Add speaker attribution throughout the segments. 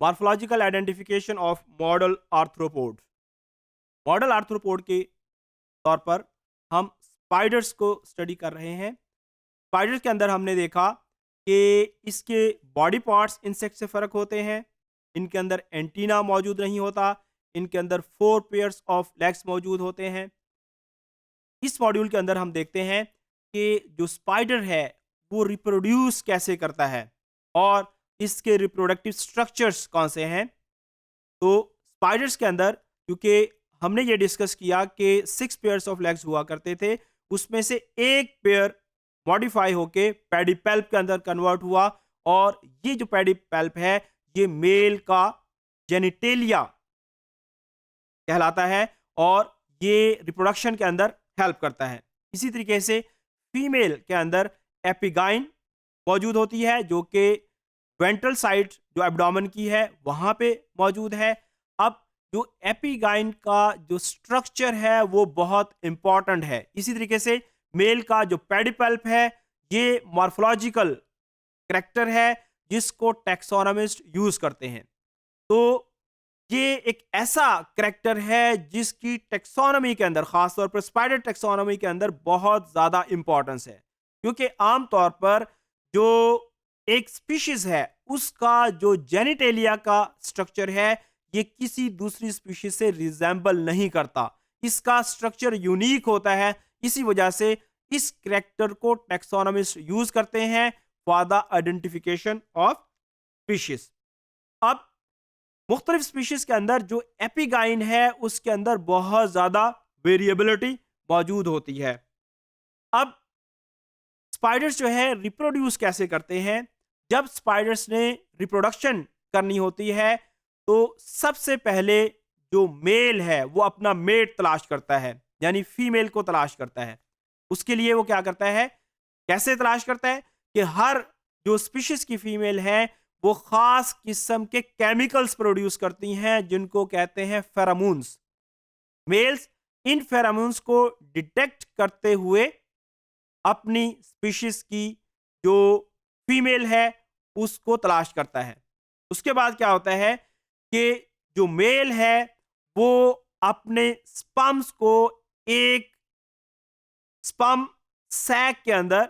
Speaker 1: Morphological identification of model arthropod. Model arthropod के तौर पर हम स्पाइडर्स को स्टडी कर रहे हैं। स्पाइडर्स के अंदर हमने देखा कि इसके बॉडी पार्ट्स इंसेक्ट से फ़र्क होते हैं। इनके अंदर एंटीना मौजूद नहीं होता। इनके अंदर 4 पेयर्स ऑफ लेग्स मौजूद होते हैं। इस मॉड्यूल के अंदर हम देखते हैं कि जो स्पाइडर है वो रिप्रोड्यूस कैसे करता है और इसके रिप्रोडक्टिव स्ट्रक्चर्स कौन से हैं। तो स्पाइडर्स के अंदर, क्योंकि हमने ये डिस्कस किया कि 6 पेयर्स ऑफ लेग्स हुआ करते थे, उसमें से एक पेयर मॉडिफाई होके पेडिपेल्प के अंदर कन्वर्ट हुआ और ये जो पेडिपेल्प है ये मेल का जेनिटेलिया कहलाता है और ये रिप्रोडक्शन के अंदर हेल्प करता है। इसी तरीके से फीमेल के अंदर एपिगाइन मौजूद होती है जो कि वेंट्रल साइड जो एब्डोमेन की है वहां पे मौजूद है। अब जो एपिगाइन का जो स्ट्रक्चर है वो बहुत इंपॉर्टेंट है। इसी तरीके से मेल का जो पेडिपेल्प है ये मॉर्फोलॉजिकल करैक्टर है जिसको टैक्सोनॉमिस्ट यूज करते हैं। तो ये एक ऐसा करैक्टर है जिसकी टैक्सोनॉमी के अंदर, खासतौर पर स्पाइडर टैक्सोनॉमी के अंदर बहुत ज्यादा इंपॉर्टेंस है, क्योंकि आमतौर पर जो एक स्पीशीज है उसका जो जेनिटेलिया का स्ट्रक्चर है ये किसी दूसरी स्पीशीज से रिजेंबल नहीं करता। इसका स्ट्रक्चर यूनिक होता है। इसी वजह से इस करैक्टर को टैक्सोनॉमिस्ट यूज करते हैं for the identification of species. अब मुख्तलिफ स्पीशीज के अंदर जो एपिगाइन है उसके अंदर बहुत ज्यादा वेरिएबिलिटी मौजूद होती है। अब स्पाइडर्स जो है रिप्रोड्यूस कैसे करते हैं। जब स्पाइडर्स ने रिप्रोडक्शन करनी होती है तो सबसे पहले जो मेल है वो अपना मेट तलाश करता है, यानी फीमेल को तलाश करता है। उसके लिए वो क्या करता है, कैसे तलाश करता है कि हर जो स्पीशीज की फीमेल है वो खास किस्म के केमिकल्स प्रोड्यूस करती हैं जिनको कहते हैं फेरामून्स। मेल्स इन फेरामून्स को डिटेक्ट करते हुए अपनी स्पीशीज की जो फीमेल है उसको तलाश करता है। उसके बाद क्या होता है कि जो मेल है वो अपने स्पर्म्स को एक स्पर्म सैक के अंदर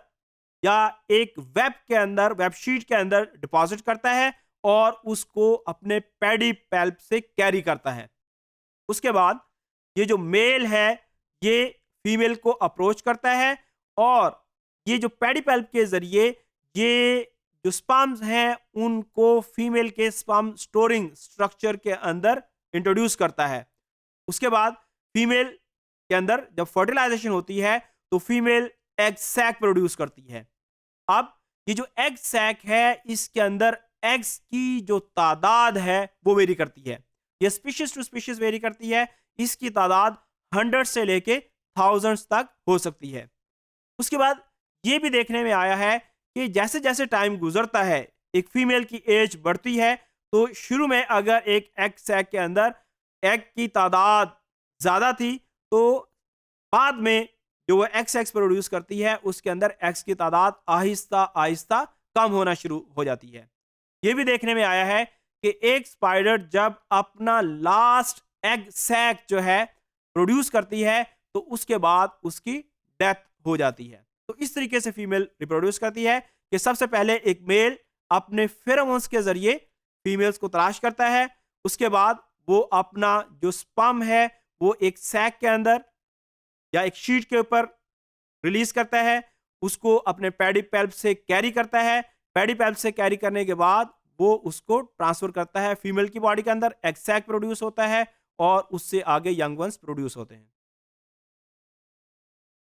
Speaker 1: या एक वेब के अंदर, वेब शीट के अंदर डिपॉजिट करता है और उसको अपने पेडिपेल्प से कैरी करता है। उसके बाद ये जो मेल है ये फीमेल को अप्रोच करता है और ये जो पेडिपेल्प के जरिए ये जो स्पर्म्स हैं उनको फीमेल के स्पर्म स्टोरिंग स्ट्रक्चर के अंदर इंट्रोड्यूस करता है। उसके बाद फीमेल के अंदर जब फर्टिलाइजेशन होती है तो फीमेल एग सैक प्रोड्यूस करती है। अब ये जो एग सैक है इसके अंदर एग्स की जो तादाद है वो वेरी करती है। ये स्पीशीज टू स्पीशीज वेरी करती है। इसकी तादाद 100 से लेके थाउजेंड्स तक हो सकती है। उसके बाद ये भी देखने में आया है कि जैसे जैसे टाइम गुजरता है एक फीमेल की एज बढ़ती है तो शुरू में अगर एक एग सैक के अंदर एग की तादाद ज़्यादा थी तो बाद में जो वो एक्स एक्स प्रोड्यूस करती है उसके अंदर एक्स की तादाद आहिस्ता आहिस्ता कम होना शुरू हो जाती है। ये भी देखने में आया है कि एक स्पाइडर जब अपना लास्ट एग सैक जो है प्रोड्यूस करती है तो उसके बाद उसकी डेथ हो जाती है। तो इस तरीके से फीमेल रिप्रोड्यूस करती है कि सबसे पहले एक मेल अपने फेरोमोन्स के जरिए फीमेल्स को तलाश करता है। उसके बाद वो अपना जो स्पर्म है वो एक सैक के अंदर या एक शीट के ऊपर रिलीज करता है, उसको अपने पेडिपेल्प से कैरी करता है। पेडिपेल्प से कैरी करने के बाद वो उसको ट्रांसफर करता है फीमेल की बॉडी के अंदर, एग सैक प्रोड्यूस होता है और उससे आगे यंग वंस प्रोड्यूस होते हैं।